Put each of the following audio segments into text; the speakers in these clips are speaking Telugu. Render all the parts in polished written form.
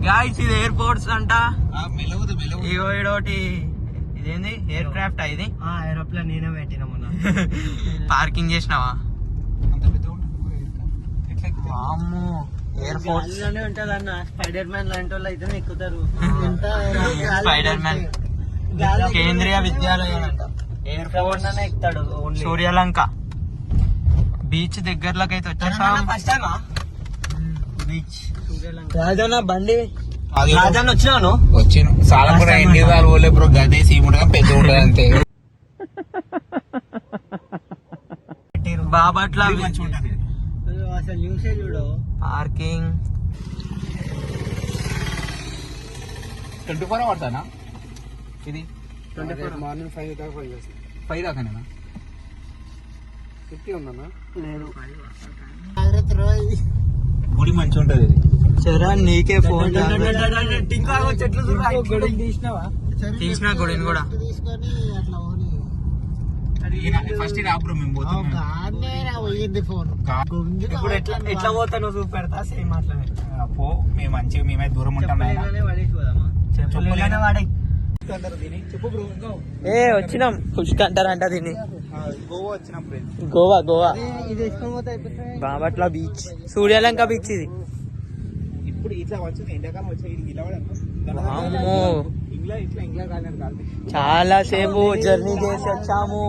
గాయ్స్ ఇది ఎయిర్పోర్ట్స్ అంట. ఇదోటి ఇదేంది ఎయిర్ క్రాఫ్ట్ ఇది ఏరోప్లేన్ నేనే పెట్టినా మొన్న. పార్కింగ్ చేసినావా? ఎయిర్ ఫోర్స్ ఉంటది అన్న. స్పైడర్ మ్యాన్ లాంటి వాళ్ళు అయితే ఎక్కుతారు. స్పైడర్ మ్యాన్ కేంద్రీయ విద్యాలయం అంట. ఎయిర్ ఫోర్స్ అనే ఎక్కుతాడు. సూర్యలంక బీచ్ దగ్గరలోకి అయితే వచ్చేసాం. బీచ్ రాజన్న బండి రాజన్న వచ్చినాను. సాలపురం ఎన్ని పోలే బ్రో, గదే సీముడుగా పెద్ద ఉంటది అంతే. బాపట్ల అసలు యూసేజ్ చూడు. పార్కింగ్ 24 hours అనా ఇది? 24 మార్నింగ్ 5 దాకా 5 దాకానేనా? 50 ఉందన్నా? లేదు. గుడి మంచి ఉంటది. సరే నీకే ఫోన్ తీసినావా? తీసిన గుడిని కూడా. ఫస్ట్ రాబ్రో మేము పోతాం. ఇప్పుడు ఎట్లా పోతాను చూపెడతా. సేమ్ అట్లనే పో. మేము మంచిగా మేమే దూరం ఉంటాం. ఏ వచ్చినాం పుష్కంటారంట దీన్ని. గోవా వచ్చినప్పుడు గోవా ఇది వేసుకొని పోతే అయిపోతుంది. బాపట్ల బీచ్, సూర్యలంక బీచ్ ఇది. ఇప్పుడు ఇట్లా వచ్చింది ఎండాకాలం వచ్చి అమ్మో ఇంగ్లా కాదు. చాలా సేపు జర్నీ చేసి వచ్చాము.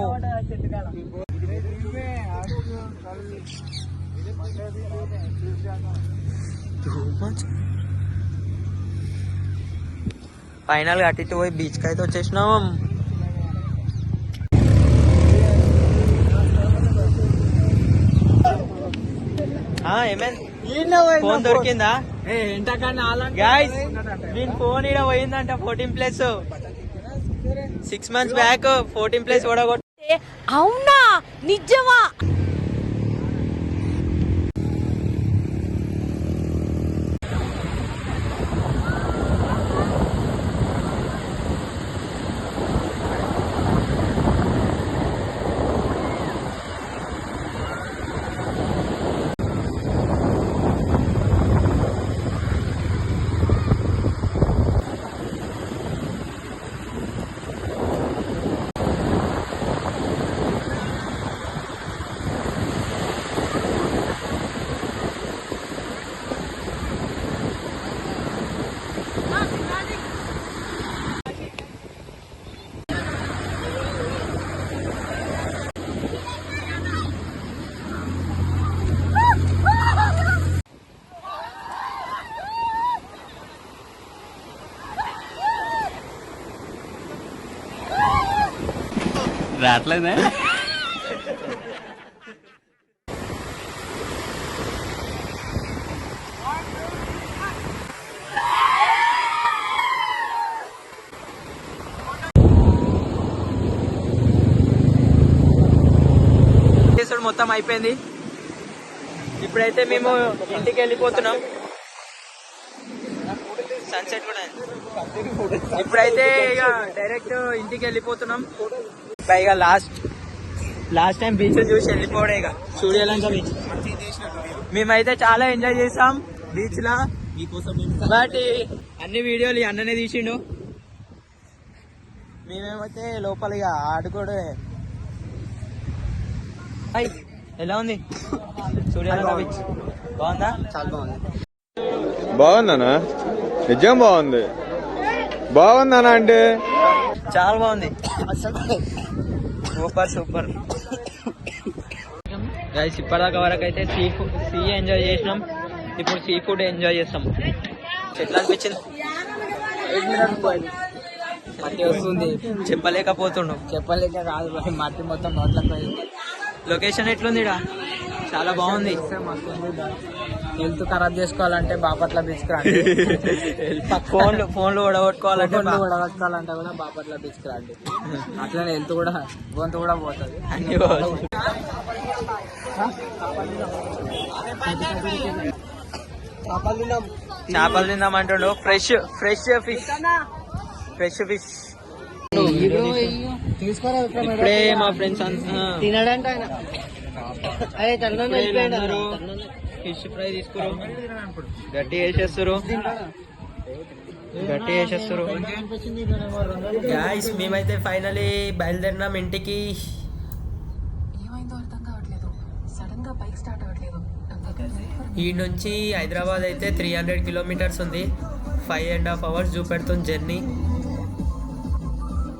ఫైనల్ గా అటు పోయి బీచ్ కి అయితే వచ్చేసినాం. ఏమైంది? ఫోన్ దొరికిందా? గైస్ దీని ఫోన్ ఇక్కడ పోయిందంట. 14+ 6 months బ్యాక్ 14+ ఓడగొట్టి. అవునా నిజమా? రావట్లేదా? మొత్తం అయిపోయింది. ఇప్పుడైతే మేము ఇంటికి వెళ్ళిపోతున్నాం. సన్సెట్ కూడా ఇప్పుడైతే ఇక డైరెక్ట్ ఇంటికి వెళ్ళిపోతున్నాం. పైగా లాస్ట్ టైం బీచ్ చూసి వెళ్ళిపోవడే ఇక సూర్యలంక బీచ్. మేమైతే చాలా ఎంజాయ్ చేసాం బీచ్ లా. బట్ అన్ని వీడియోలు ఈ అన్ననే తీసిండు. మేమేమైతే లోపల ఇక ఆడుకోవడే. ఎలా ఉంది సూర్యలంక బీచ్? బాగుందా? చాలా బాగుంది. బాగుందనా? నిజం బాగుంది. బాగుందనా అంటే చాలా బాగుంది. సూపర్. గైస్ ఇప్పటిదాకా వరకు అయితే సీ ఎంజాయ్ చేసినాం. ఇప్పుడు సీ ఫుడ్ ఎంజాయ్ చేస్తాం. ఎట్లా అనిపించింది? మట్టి వస్తుంది. చెప్పలేక కాదు మట్టి మొత్తం నోట్లకు. లొకేషన్ ఎట్లుంది? చాలా బాగుంది. హెల్త్ ఖరాబ్ చేసుకోవాలంటే బాపట్ల బీచ్ కి రండి. ఫోన్లు ఓడగొట్టుకోవాలంటే కూడా బాపట్ల బీచ్ కి రండి. అట్లనే హెల్త్ కూడా గొంతు కూడా పోతుంది. చేపలు తిందామంటాడు. ఫ్రెష్ ఫిష్ ఇప్పుడే మా ఫ్రెండ్స్ తినడంటే ఫిష్ ఫ్రై తీసుకురు గట్టి వేసేస్తారు గాయ్స్ మేమైతే ఫైనలీ బయలుదేరినాం ఇంటికి. ఏమైందో అర్థం కావట్లేదు, సడన్ గా బైక్ స్టార్ట్ అవ్వట్లేదు. ఈ నుంచి హైదరాబాద్ అయితే 300 కిలోమీటర్స్ ఉంది. 5.5 hours చూపెడుతుంది జర్నీ.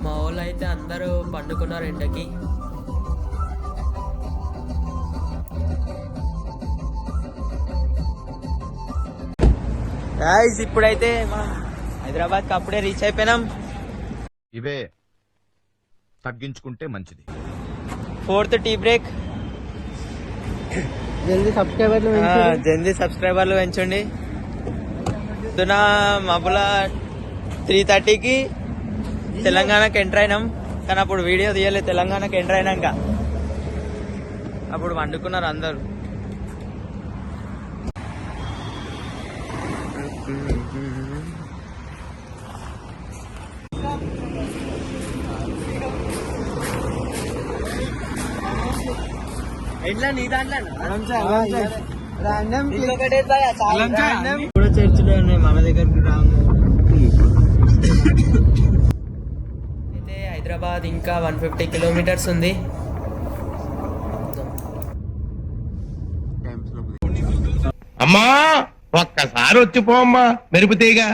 మా వాళ్ళు అయితే అందరూ పండుకున్నారు ఎండకి. గాయ్స్ ఇప్పుడైతే మనం హైదరాబాద్కి అప్పుడే రీచ్ అయిపోయినాం. ఇవే తగ్గించుకుంటే మంచిది. 4th tea break. జల్దీ సబ్స్క్రైబర్లు పెంచండి. పొద్దున మబ్బుల 3:30కి తెలంగాణకి ఎంటర్ అయినాం, కానీ అప్పుడు వీడియో తీయలేదు. తెలంగాణకి ఎంటర్ అయినాక అప్పుడు వండుకున్నారు అందరూ. ఎట్లా నీ దాంట్లో కూడా చర్చిలో ఉన్నాయి మన దగ్గరికి రాము. అయితే హైదరాబాద్ ఇంకా 150 కిలోమీటర్స్ ఉంది. అమ్మా ఒక్కసారి వచ్చిపోమ్మా మెరుపుతీగా.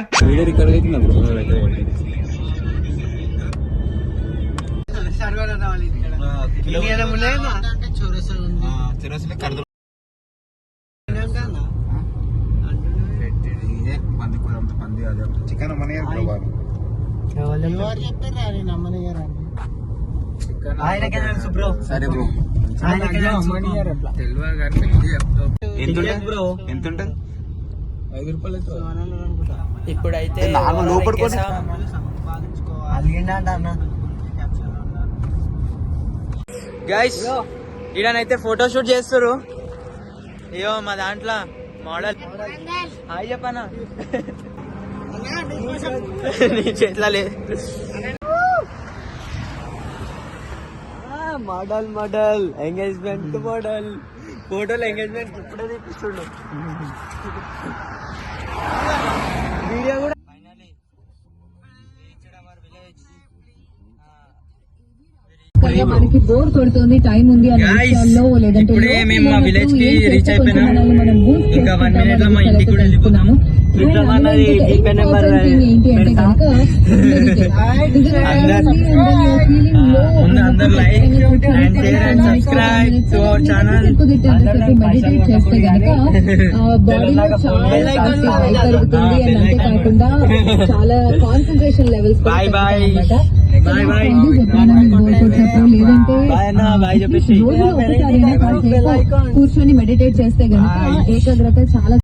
చికెన్ మన సరే బ్రో ఎంత ఉంటుంది? ఇప్పుడైతే గైస్ ఈడనైతే ఫోటో షూట్ చేస్తారు. అయ్యో మా దాంట్లో మోడల్ హాయ్ చెప్పనా నీ చేతిలో లేదు. మోడల్ ఎంగేజ్మెంట్ మోడల్ ఫోటోలు ఎంగేజ్మెంట్ ఇప్పుడే తీపిస్తుండు. వీడియో కూడా మనకి బోర్ కొడుతుంది, టైం ఉంది అనే విషయాల్లో లేదంటే ఇప్పుడే మేము మా విలేజ్ కి రీచ్ అయిపోయినాం. ఇంకా 1 minute లో మా ఇంటికి కూడా వెళ్ళిపోతాము. ఏంటి అంటే కనుక ముందు అందరూ like and share and subscribe to our channel. Meditate చేస్తే కనుక బాడీలో చాలా పెరుగుతుంది. అండ్ అంతేకాకుండా చాలా concentration levels bye bye bye bye లేదంటే రోజులో ఒకసారైనా కాసేపు కూర్చొని మెడిటేట్ చేస్తే గనుక ఏకాగ్రత చాలా